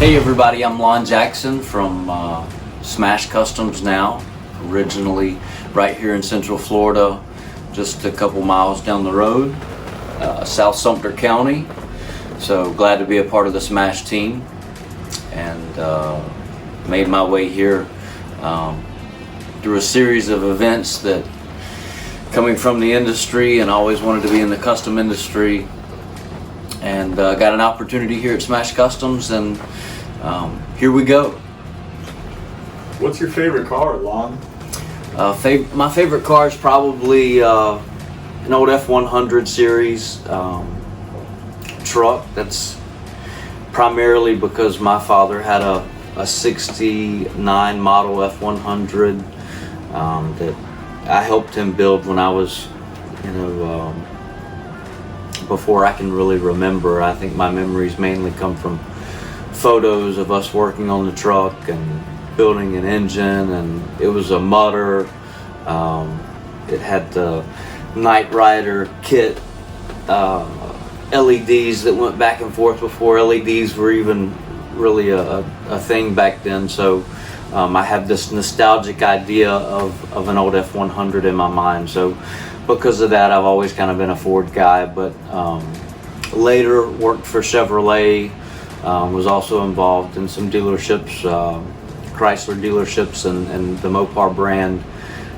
Hey everybody, I'm Lon Jackson from Smash Customs now, originally right here in Central Florida, just a couple miles down the road, South Sumter County. So glad to be a part of the Smash team, and made my way here through a series of events that, coming from the industry, and always wanted to be in the custom industry, and got an opportunity here at Smash Customs, and here we go. What's your favorite car, Lon? My favorite car is probably an old F100 series truck. That's primarily because my father had a 69 model F100 that I helped him build when I was, before I can really remember. I think my memories mainly come from photos of us working on the truck and building an engine, and it was a mutter. It had the Knight Rider kit LEDs that went back and forth before LEDs were even really a thing back then. So I have this nostalgic idea of an old F100 in my mind. So because of that, I've always kind of been a Ford guy, but later worked for Chevrolet, was also involved in some dealerships, Chrysler dealerships and the Mopar brand.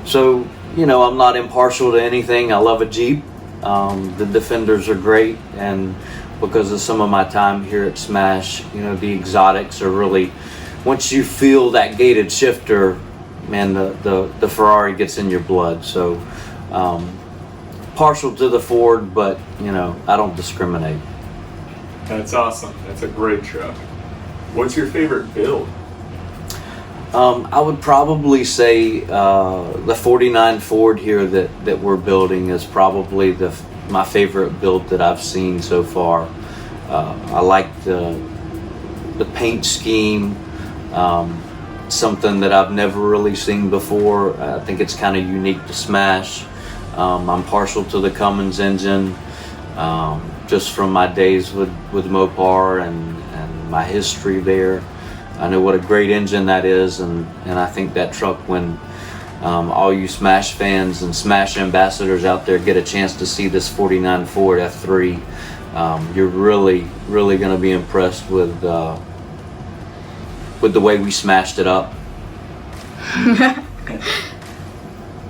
So, I'm not impartial to anything. I love a Jeep. The Defenders are great, and because of some of my time here at Smash, the exotics are really, once you feel that gated shifter, man, the Ferrari gets in your blood. So partial to the Ford, but I don't discriminate. That's awesome. That's a great truck. What's your favorite build? I would probably say the 49 Ford here that we're building is probably my favorite build that I've seen so far. I like the paint scheme, something that I've never really seen before. I think it's kind of unique to Smash. I'm partial to the Cummins engine, just from my days with Mopar and my history there. I know what a great engine that is, and I think that truck, when all you Smash fans and Smash ambassadors out there get a chance to see this 49 Ford F3, you're really, really going to be impressed with the way we smashed it up.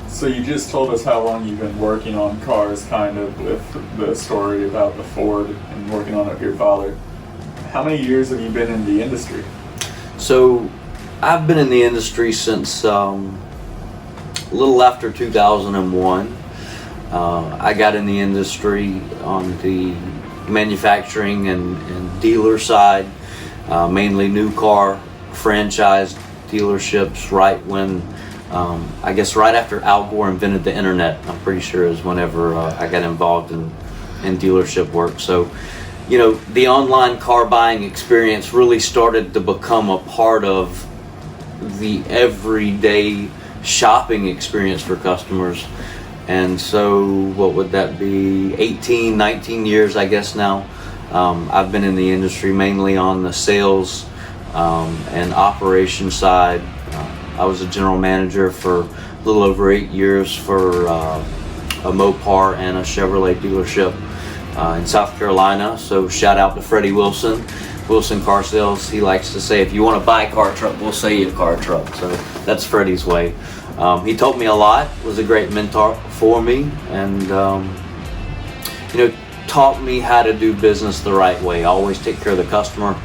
So you just told us how long you've been working on cars, kind of with the story about the Ford and working on it with your father. How many years have you been in the industry? So I've been in the industry since a little after 2001. I got in the industry on the manufacturing and dealer side, mainly new car franchise dealerships, right when I guess right after Al Gore invented the internet. I'm pretty sure is whenever I got involved in dealership work. So the online car buying experience really started to become a part of the everyday shopping experience for customers. And so what would that be, 18, 19 years I guess now. I've been in the industry mainly on the sales and operation side. I was a general manager for a little over 8 years for a Mopar and a Chevrolet dealership in South Carolina. So shout out to Freddie Wilson Car Sales. He likes to say, if you want to buy a car truck, we'll sell you a car truck. So that's Freddie's way. He taught me a lot, was a great mentor for me, and taught me how to do business the right way. Always take care of the customer.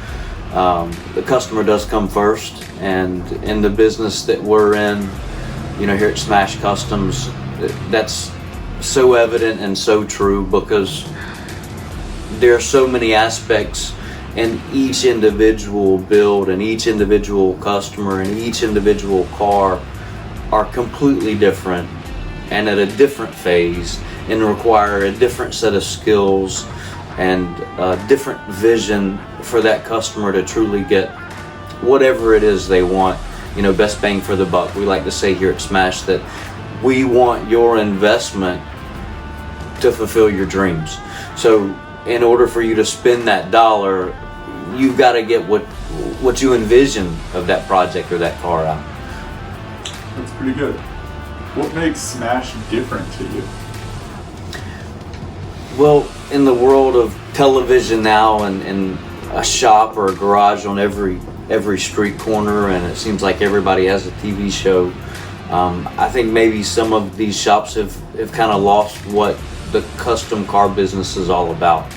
The customer does come first, and in the business that we're in, here at Smash Customs, that's so evident and so true, because there are so many aspects in each individual build, and each individual customer and each individual car are completely different and at a different phase, and require a different set of skills and a different vision for that customer to truly get whatever it is they want, best bang for the buck. We like to say here at Smash that we want your investment to fulfill your dreams. So in order for you to spend that dollar, you've got to get what you envision of that project or that car out. That's pretty good. What makes Smash different to you? Well, in the world of television now, and a shop or a garage on every street corner, and it seems like everybody has a TV show. I think maybe some of these shops have kind of lost what the custom car business is all about.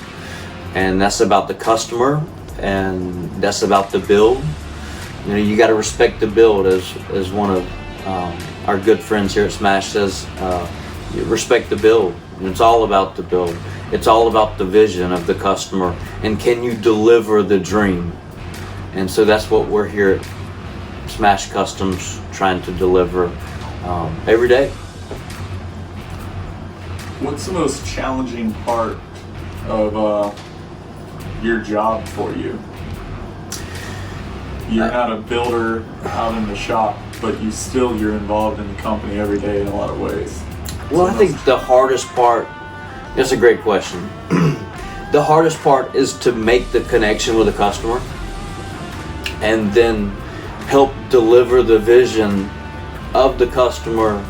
And that's about the customer, and that's about the build. You know, you got to respect the build, as one of our good friends here at Smash says, respect the build. And it's all about the build. It's all about the vision of the customer, and can you deliver the dream? And so that's what we're here at Smash Customs trying to deliver every day. What's the most challenging part of your job for you? You're not a builder out in the shop, but you're involved in the company every day in a lot of ways. Well, I think the hardest part, that's a great question. The hardest part is to make the connection with the customer and then help deliver the vision of the customer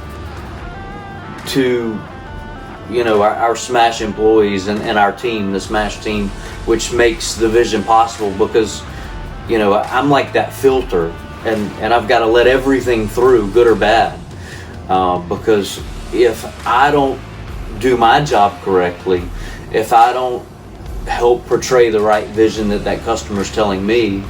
to, you know, our Smash employees and our team, the Smash team, which makes the vision possible, because, you know, I'm like that filter, and I've got to let everything through, good or bad, because if I don't do my job correctly, if I don't help portray the right vision that customer's telling me,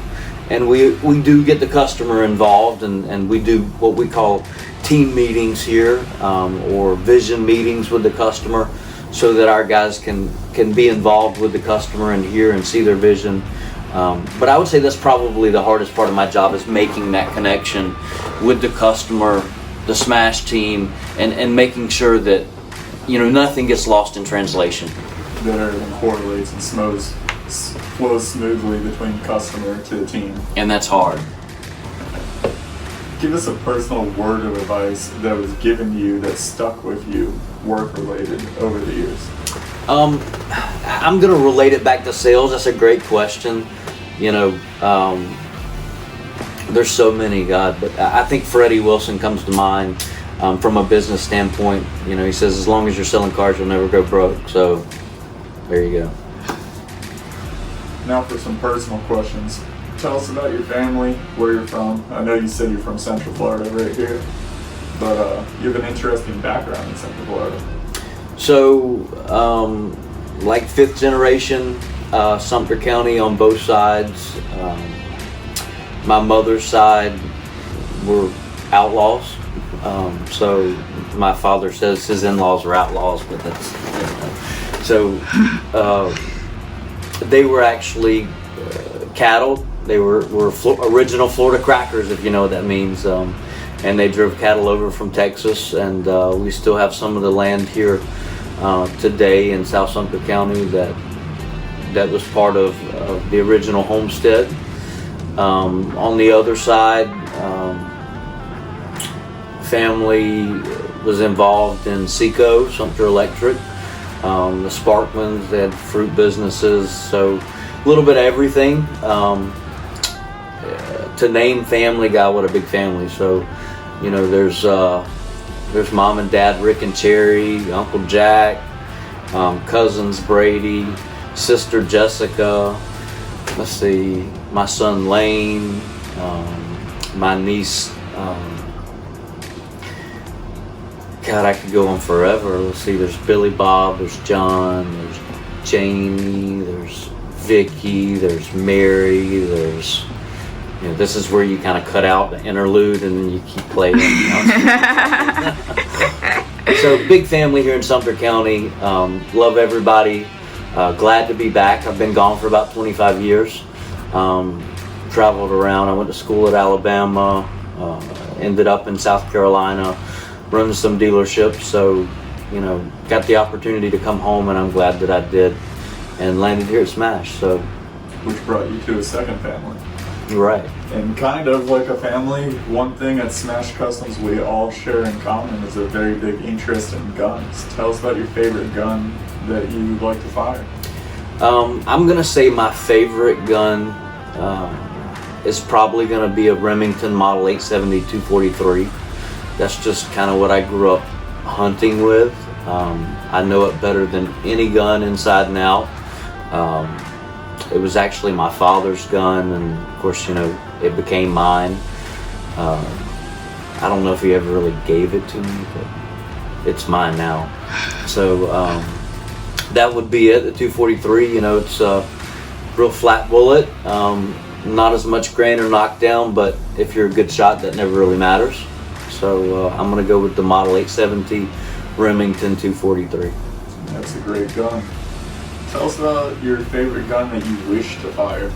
and we do get the customer involved, and we do what we call team meetings here, or vision meetings with the customer, so that our guys can be involved with the customer and hear and see their vision. But I would say that's probably the hardest part of my job, is making that connection with the customer, the Smash team, and making sure that, you know, nothing gets lost in translation. That everything correlates and flows smoothly between customer to the team. And that's hard. Give us a personal word of advice that was given you that stuck with you, work-related, over the years. I'm going to relate it back to sales. That's a great question. You know, there's so many, God, but I think Freddie Wilson comes to mind from a business standpoint. You know, he says, as long as you're selling cars, you'll never go broke. So there you go. Now for some personal questions. Tell us about your family, where you're from. I know you said you're from Central Florida right here, but you have an interesting background in Central Florida. So, like 5th generation, Sumter County on both sides. My mother's side were outlaws. So my father says his in-laws were outlaws, but that's, so they were actually cattle. They were original Florida crackers, if you know what that means. And they drove cattle over from Texas, and we still have some of the land here today in South Sumter County that was part of the original homestead. On the other side, family was involved in Seco, Sumter Electric, the Sparkmans. They had fruit businesses, so a little bit of everything. To name Family Guy, what a big family. So, you know, there's mom and dad, Rick and Cherry, Uncle Jack, cousins Brady, sister Jessica, let's see, my son Lane, my niece, God, I could go on forever. Let's see, there's Billy Bob, there's John, there's Jamie, there's Vicky, there's Mary, there's, you know, this is where you kind of cut out the interlude and then you keep playing. You know? So big family here in Sumter County. Love everybody. Glad to be back. I've been gone for about 25 years. Traveled around. I went to school at Alabama. Ended up in South Carolina, running some dealerships. So, you know, got the opportunity to come home, and I'm glad that I did, and landed here at Smash. So, which brought you to a second family. Right. And kind of like a family, one thing at Smash Customs we all share in common is a very big interest in guns. Tell us about your favorite gun that you like to fire. I'm gonna say my favorite gun is probably going to be a Remington Model 870 243. That's just kind of what I grew up hunting with. I know it better than any gun inside and out. It was actually my father's gun, and of course, it became mine. I don't know if he ever really gave it to me, but it's mine now. So that would be it. The 243, it's a real flat bullet. Not as much grain or knockdown, but if you're a good shot, that never really matters. So I'm going to go with the Model 870 Remington 243. That's a great gun. Tell us about your favorite gun that you wish to fire.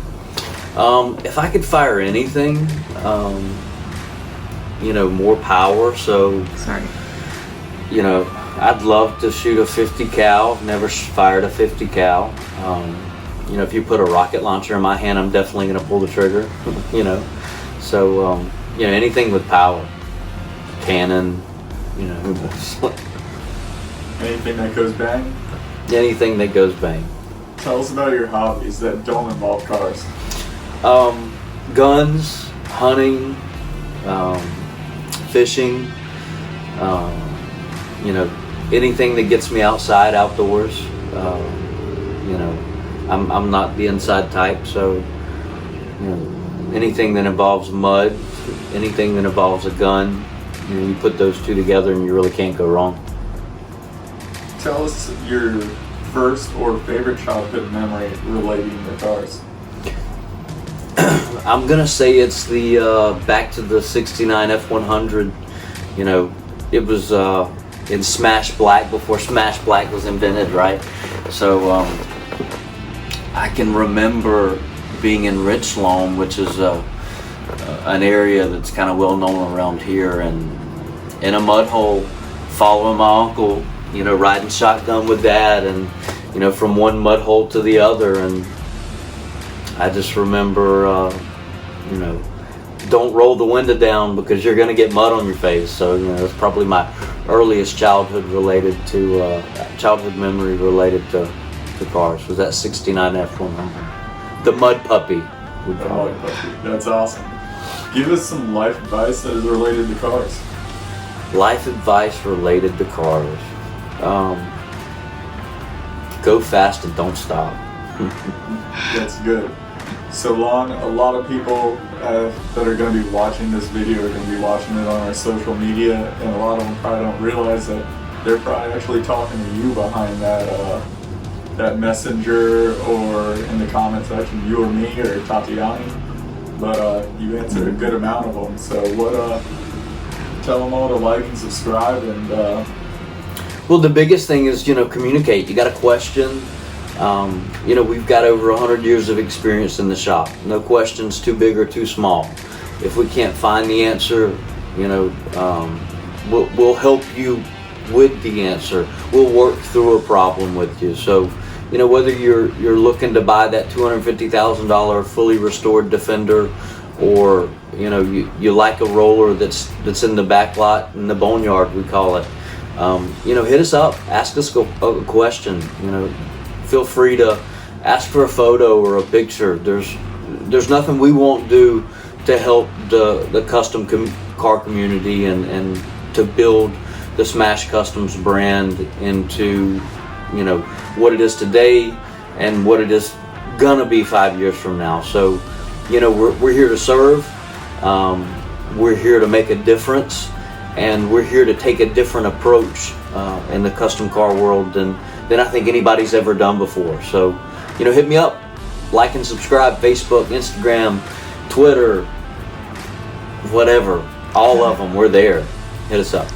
If I could fire anything, more power. So, Sorry. I'd love to shoot a 50 cal. Never fired a 50 cal. If you put a rocket launcher in my hand, I'm definitely going to pull the trigger. So anything with power, cannon. Anything that goes bang? Anything that goes bang. Tell us about your hobbies that don't involve cars. Guns, hunting, fishing, anything that gets me outside, outdoors. I'm not the inside type, so anything that involves mud, anything that involves a gun, you put those two together and you really can't go wrong. Tell us your first or favorite childhood memory relating to cars. I'm gonna say it's the back to the '69 F100. It was in Smash Black before Smash Black was invented, right? So I can remember being in Richlawn, which is an area that's kind of well known around here, and in a mud hole, following my uncle, riding shotgun with Dad, and from one mud hole to the other, and I just remember, don't roll the window down because you're going to get mud on your face. So that's probably my earliest childhood memory related to cars. Was that '69 F100, the Mud Puppy? That's awesome. Give us some life advice that is related to cars. Life advice related to cars. Go fast and don't stop. That's good. So Lon, a lot of people that are going to be watching this video are going to be watching it on our social media, and a lot of them probably don't realize that they're probably actually talking to you behind that messenger, or in the comment section, you or me or Tatiani. But you answered a good amount of them. So tell them all to like and subscribe, and well, the biggest thing is communicate. You got a question. We've got over 100 years of experience in the shop. No question's too big or too small. If we can't find the answer, we'll help you with the answer. We'll work through a problem with you. So, whether you're looking to buy that $250,000 fully restored Defender, or you like a roller that's in the back lot, in the boneyard we call it, hit us up, ask us a question. Feel free to ask for a photo or a picture. There's nothing we won't do to help the custom car community and to build the Smash Customs brand into what it is today and what it is gonna be 5 years from now. So we're here to serve. We're here to make a difference, and we're here to take a different approach in the custom car world than I think anybody's ever done before. So, hit me up, like and subscribe, Facebook, Instagram, Twitter, whatever, all of them, we're there. Hit us up.